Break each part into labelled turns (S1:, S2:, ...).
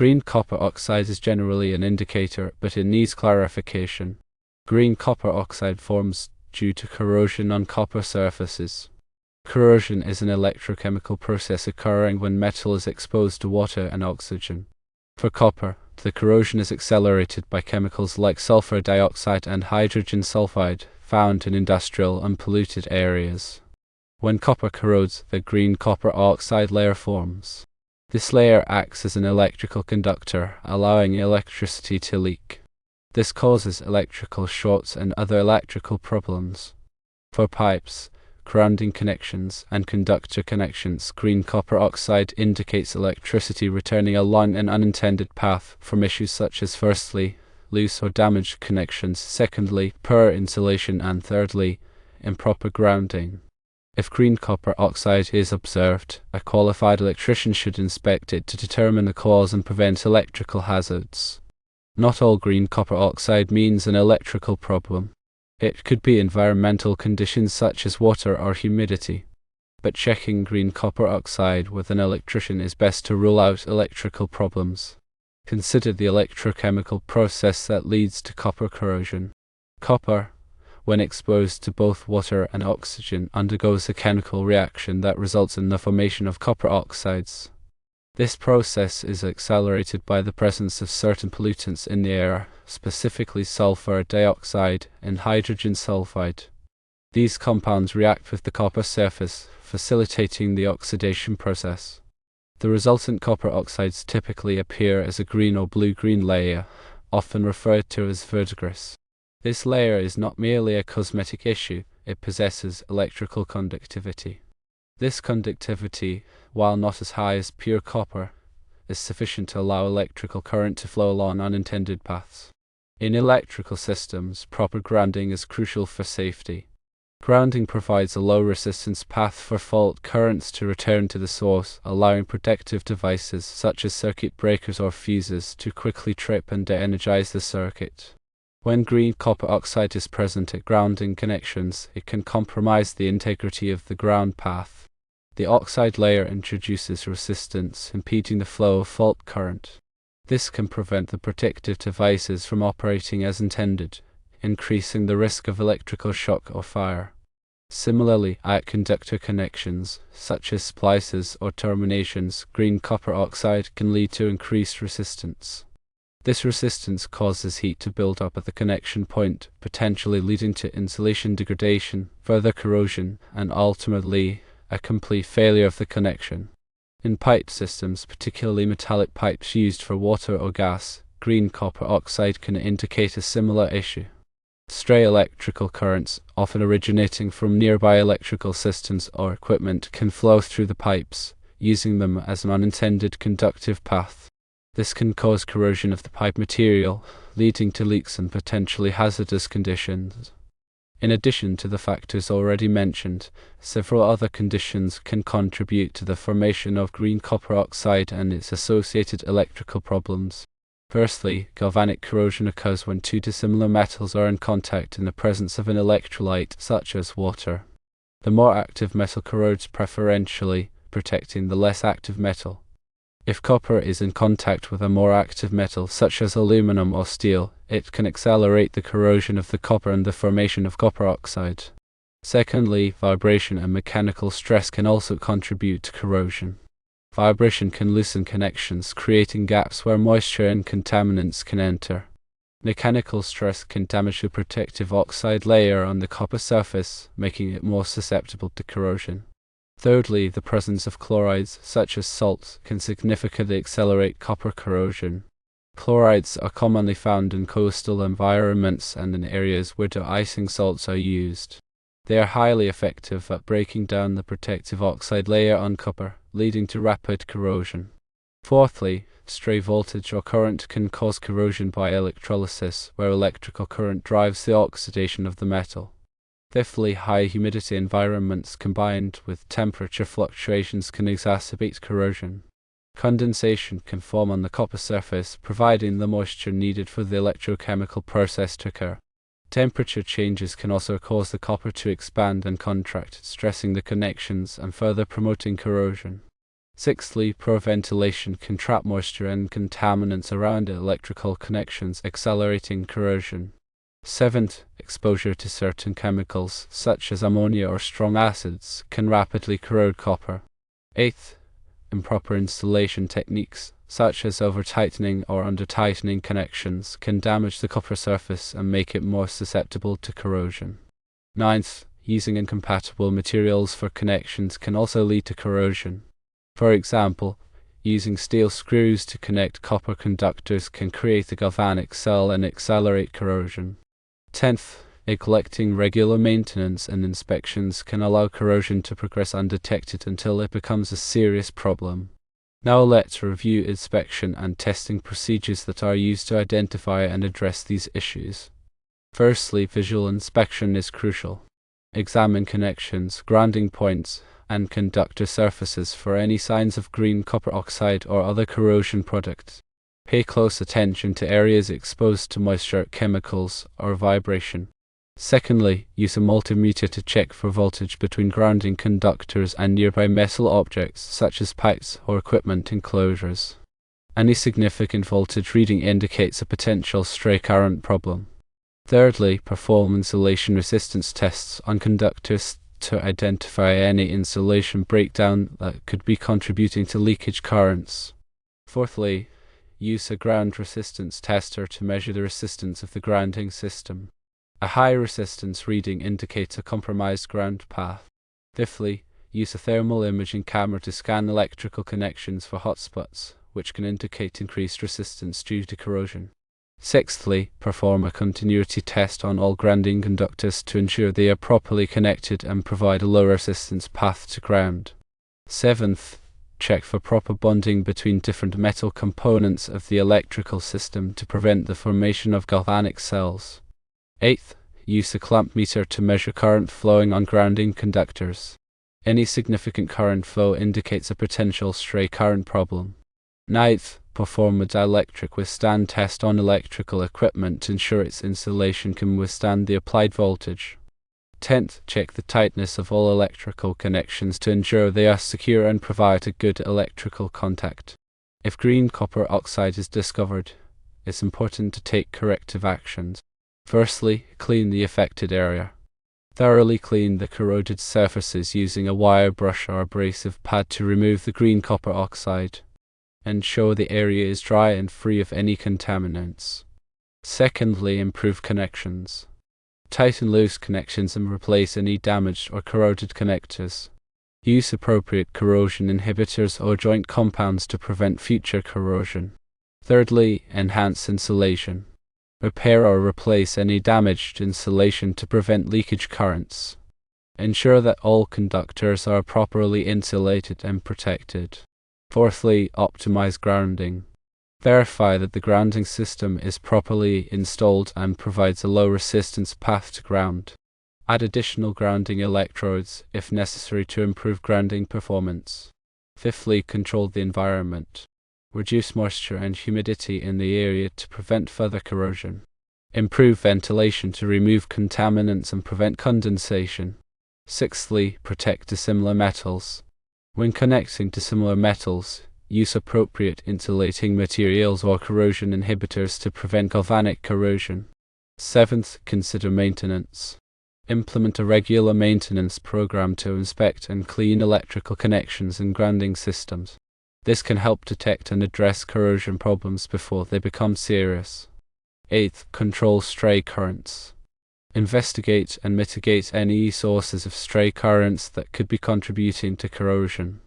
S1: Green copper oxide is generally an indicator, but it needs clarification. Green copper oxide forms due to corrosion on copper surfaces. Corrosion is an electrochemical process occurring when metal is exposed to water and oxygen. For copper, the corrosion is accelerated by chemicals like sulfur dioxide and hydrogen sulfide found in industrial unpolluted areas. When copper corrodes, the green copper oxide layer forms. This layer acts as an electrical conductor, allowing electricity to leak. This causes electrical shorts and other electrical problems. For pipes, grounding connections, and conductor connections, green copper oxide indicates electricity returning along an unintended path from issues such as firstly, loose or damaged connections, secondly, poor insulation, and thirdly, improper grounding. If green copper oxide is observed, a qualified electrician should inspect it to determine the cause and prevent electrical hazards. Not all green copper oxide means an electrical problem. It could be environmental conditions such as water or humidity. But checking green copper oxide with an electrician is best to rule out electrical problems. Consider the electrochemical process that leads to copper corrosion. Copper, when exposed to both water and oxygen, undergoes a chemical reaction that results in the formation of copper oxides. This process is accelerated by the presence of certain pollutants in the air, specifically sulfur dioxide and hydrogen sulfide. These compounds react with the copper surface, facilitating the oxidation process. The resultant copper oxides typically appear as a green or blue-green layer, often referred to as verdigris. This layer is not merely a cosmetic issue, it possesses electrical conductivity. This conductivity, while not as high as pure copper, is sufficient to allow electrical current to flow along unintended paths. In electrical systems, proper grounding is crucial for safety. Grounding provides a low-resistance path for fault currents to return to the source, allowing protective devices such as circuit breakers or fuses to quickly trip and de-energize the circuit. When green copper oxide is present at grounding connections, it can compromise the integrity of the ground path. The oxide layer introduces resistance, impeding the flow of fault current. This can prevent the protective devices from operating as intended, increasing the risk of electrical shock or fire. Similarly, at conductor connections, such as splices or terminations, green copper oxide can lead to increased resistance. This resistance causes heat to build up at the connection point, potentially leading to insulation degradation, further corrosion, and ultimately, a complete failure of the connection. In pipe systems, particularly metallic pipes used for water or gas, green copper oxide can indicate a similar issue. Stray electrical currents, often originating from nearby electrical systems or equipment, can flow through the pipes, using them as an unintended conductive path. This can cause corrosion of the pipe material, leading to leaks and potentially hazardous conditions. In addition to the factors already mentioned, several other conditions can contribute to the formation of green copper oxide and its associated electrical problems. Firstly, galvanic corrosion occurs when two dissimilar metals are in contact in the presence of an electrolyte, such as water. The more active metal corrodes preferentially, protecting the less active metal. If copper is in contact with a more active metal, such as aluminum or steel, it can accelerate the corrosion of the copper and the formation of copper oxide. Secondly, vibration and mechanical stress can also contribute to corrosion. Vibration can loosen connections, creating gaps where moisture and contaminants can enter. Mechanical stress can damage the protective oxide layer on the copper surface, making it more susceptible to corrosion. Thirdly, the presence of chlorides, such as salts, can significantly accelerate copper corrosion. Chlorides are commonly found in coastal environments and in areas where de-icing salts are used. They are highly effective at breaking down the protective oxide layer on copper, leading to rapid corrosion. Fourthly, stray voltage or current can cause corrosion by electrolysis, where electrical current drives the oxidation of the metal. Fifthly, high humidity environments combined with temperature fluctuations can exacerbate corrosion. Condensation can form on the copper surface, providing the moisture needed for the electrochemical process to occur. Temperature changes can also cause the copper to expand and contract, stressing the connections and further promoting corrosion. Sixthly, poor ventilation can trap moisture and contaminants around electrical connections, accelerating corrosion. Seventh, exposure to certain chemicals, such as ammonia or strong acids, can rapidly corrode copper. Eighth, improper installation techniques, such as over-tightening or under-tightening connections, can damage the copper surface and make it more susceptible to corrosion. Ninth, using incompatible materials for connections can also lead to corrosion. For example, using steel screws to connect copper conductors can create a galvanic cell and accelerate corrosion. 10th, neglecting regular maintenance and inspections can allow corrosion to progress undetected until it becomes a serious problem. Now let's review inspection and testing procedures that are used to identify and address these issues. Firstly, visual inspection is crucial. Examine connections, grounding points, and conductor surfaces for any signs of green copper oxide or other corrosion products. Pay close attention to areas exposed to moisture, chemicals, or vibration. Secondly, use a multimeter to check for voltage between grounding conductors and nearby metal objects such as pipes or equipment enclosures. Any significant voltage reading indicates a potential stray current problem. Thirdly, perform insulation resistance tests on conductors to identify any insulation breakdown that could be contributing to leakage currents. Fourthly, use a ground resistance tester to measure the resistance of the grounding system. A high resistance reading indicates a compromised ground path. Fifthly, use a thermal imaging camera to scan electrical connections for hotspots, which can indicate increased resistance due to corrosion. Sixthly, perform a continuity test on all grounding conductors to ensure they are properly connected and provide a low resistance path to ground. Seventh, check for proper bonding between different metal components of the electrical system to prevent the formation of galvanic cells. Eighth, use a clamp meter to measure current flowing on grounding conductors. Any significant current flow indicates a potential stray current problem. Ninth, perform a dielectric withstand test on electrical equipment to ensure its insulation can withstand the applied voltage. 10th, check the tightness of all electrical connections to ensure they are secure and provide a good electrical contact. If green copper oxide is discovered, it's important to take corrective actions. Firstly, clean the affected area. Thoroughly clean the corroded surfaces using a wire brush or abrasive pad to remove the green copper oxide. Ensure the area is dry and free of any contaminants. Secondly, improve connections. Tighten loose connections and replace any damaged or corroded connectors. Use appropriate corrosion inhibitors or joint compounds to prevent future corrosion. Thirdly, enhance insulation. Repair or replace any damaged insulation to prevent leakage currents. Ensure that all conductors are properly insulated and protected. Fourthly, optimize grounding. Verify that the grounding system is properly installed and provides a low resistance path to ground. Add additional grounding electrodes if necessary to improve grounding performance. Fifthly, control the environment. Reduce moisture and humidity in the area to prevent further corrosion. Improve ventilation to remove contaminants and prevent condensation. Sixthly, protect dissimilar metals. When connecting to similar metals, use appropriate insulating materials or corrosion inhibitors to prevent galvanic corrosion. Seventh, consider maintenance. Implement a regular maintenance program to inspect and clean electrical connections and grounding systems. This can help detect and address corrosion problems before they become serious. Eighth, control stray currents. Investigate and mitigate any sources of stray currents that could be contributing to corrosion.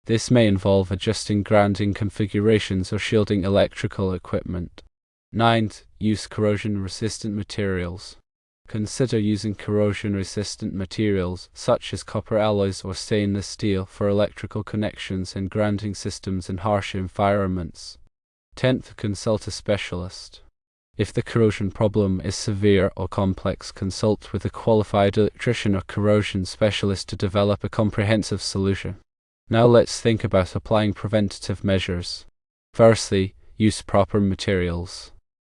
S1: This may involve adjusting grounding configurations or shielding electrical equipment. Ninth, use corrosion-resistant materials. Consider using corrosion-resistant materials such as copper alloys or stainless steel for electrical connections and grounding systems in harsh environments. 10th, consult a specialist. If the corrosion problem is severe or complex, consult with a qualified electrician or corrosion specialist to develop a comprehensive solution. Now let's think about applying preventative measures. Firstly, use proper materials.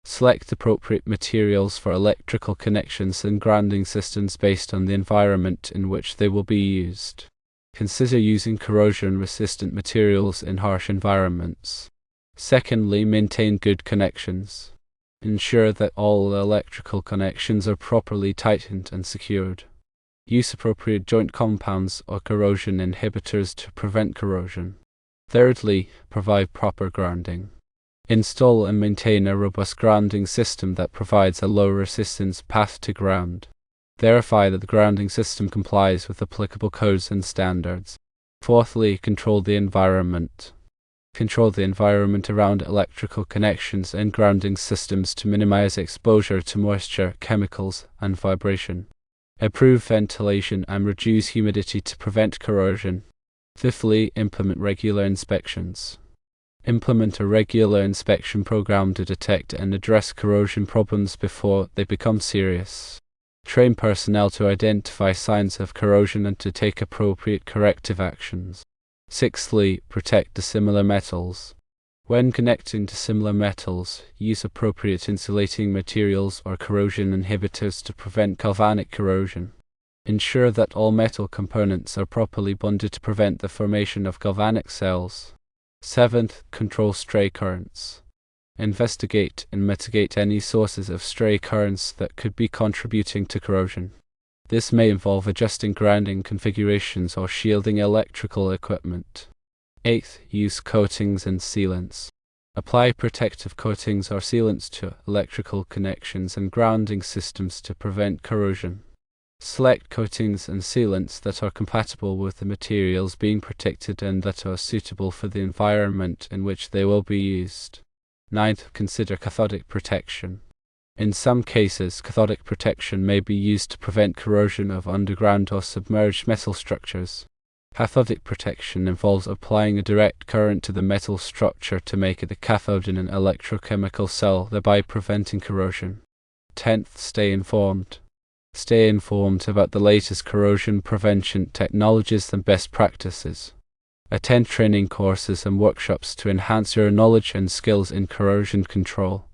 S1: Select appropriate materials for electrical connections and grounding systems based on the environment in which they will be used. Consider using corrosion-resistant materials in harsh environments. Secondly, maintain good connections. Ensure that all electrical connections are properly tightened and secured. Use appropriate joint compounds or corrosion inhibitors to prevent corrosion. Thirdly, provide proper grounding. Install and maintain a robust grounding system that provides a low resistance path to ground. Verify that the grounding system complies with applicable codes and standards. Fourthly, control the environment. Control the environment around electrical connections and grounding systems to minimize exposure to moisture, chemicals, and vibration. Improve ventilation and reduce humidity to prevent corrosion. Fifthly, implement regular inspections. Implement a regular inspection program to detect and address corrosion problems before they become serious. Train personnel to identify signs of corrosion and to take appropriate corrective actions. Sixthly, protect the similar metals. When connecting to similar metals, use appropriate insulating materials or corrosion inhibitors to prevent galvanic corrosion. Ensure that all metal components are properly bonded to prevent the formation of galvanic cells. Seventh, control stray currents. Investigate and mitigate any sources of stray currents that could be contributing to corrosion. This may involve adjusting grounding configurations or shielding electrical equipment. Eighth, use coatings and sealants. Apply protective coatings or sealants to electrical connections and grounding systems to prevent corrosion. Select coatings and sealants that are compatible with the materials being protected and that are suitable for the environment in which they will be used. Ninth, consider cathodic protection. In some cases, cathodic protection may be used to prevent corrosion of underground or submerged metal structures. Cathodic protection involves applying a direct current to the metal structure to make it a cathode in an electrochemical cell, thereby preventing corrosion. 10th, stay informed. Stay informed about the latest corrosion prevention technologies and best practices. Attend training courses and workshops to enhance your knowledge and skills in corrosion control.